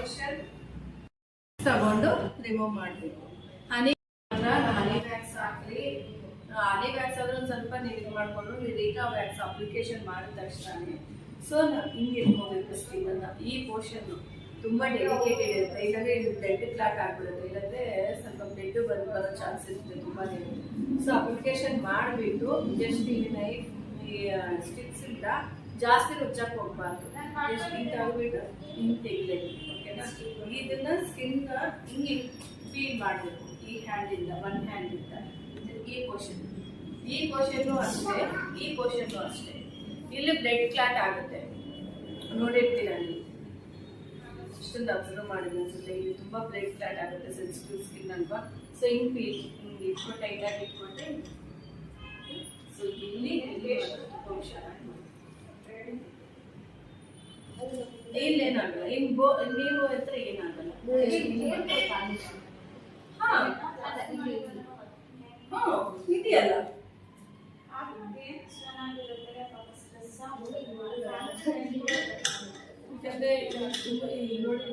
Lotion ತಗೊಂಡು remove ಮಾಡಬೇಕು. ಹನಿ wax ಹಾಕಿ, ಹನಿ wax ಆದ್ರೆ ಒಂದು ಸ್ವಲ್ಪ ನೀವು ಇದು ಮಾಡಿಕೊಂಡು ರಿಕಾ ವ್ಯಾಕ್ಸ್ ಅಪ್ಲಿಕೇಶನ್ ಮಾಡಿದ ತಕ್ಷಣ ಸೊ ಹಿಂಗೆ ಇಟ್ಕೋಬೇಕು ಸ್ಕಿನ್ನ. ಈ ಪೋರ್ಷನ್ ತುಂಬಾ ಡೆಲಿಕೇಟೆಡ್ ಇರುತ್ತೆ, ಇಲ್ಲಾಂದ್ರೆ ಇದು ಬ್ಲಡ್ ಕ್ಲಾಟ್ ಆಗ್ಬಿಡುತ್ತೆ, ಇಲ್ಲಾಂದ್ರೆ ಸ್ವಲ್ಪ ಬ್ಲಡ್ ಬರೋ ಚಾನ್ಸ್ ಇರುತ್ತೆ ತುಂಬಾ. ಸೊ ಅಪ್ಲಿಕೇಶನ್ ಮಾಡಿಬಿಟ್ಟು ಜಸ್ಟ್ ಈ ನೈಫ್ ಈ ಸ್ಟಿಕ್ಸ್ ಇಂದ ಜಾಸ್ತಿ ರುಚ್ಚಕ್ಕೆ ಹೋಗ್ಬಾರ್ದು, ಜಸ್ಟ್ ಹಿಂಗೆ ತಗ್ಬಿಟ್ಟು ಹಿಂಗೆ ತೆಗಿಬೇಕು. ಓಕೆನಾ? ಇದನ್ನ ಸ್ಕಿನ್ ಹಿಂಗೆ ಫೀಲ್ ಮಾಡಬೇಕು ಈ ಹ್ಯಾಂಡಿಂದ, ಒನ್ ಹ್ಯಾಂಡಿಂದ. ಈ ಪೋರ್ಷನ್ನು ಅಷ್ಟೇ, ಈ ಪೋರ್ಷನ್ನು ಅಷ್ಟೇ. ಇಲ್ಲಿ ಬ್ಲಡ್ ಕ್ಲಾಟ್ ಆಗುತ್ತೆ, ನೋಡಿರ್ತೀರ ಅಲ್ಲಿ. ಇಷ್ಟೊಂದು ಅಬ್ಸರ್ವ್ ಮಾಡಿದ್ರೆ ಅನ್ಸುತ್ತೆ, ಇಲ್ಲಿ ತುಂಬ ಬ್ಲಡ್ ಕ್ಲಾಟ್ ಆಗುತ್ತೆ, ಸೆನ್ಸಿಟಿವ್ ಸ್ಕಿನ್ ಅಲ್ವಾ. ಸೊ ಹಿಂಗೆ ಫೀಲ್ ಹಿಂಗೆ ಇಟ್ಕೊಂಡು ಟೈಟಾಗಿ ಇಟ್ಕೊಂಡ್ರೆ ಸೊ ಇಲ್ಲಿ ಇಲ್ಲೇನಾಗಲ್ಲ, ನೀವು ಹತ್ರ ಏನಾಗಲ್ಲ. ಇದೆಯಲ್ಲ ಯಾಕಂದ್ರೆ ನೋಡಿ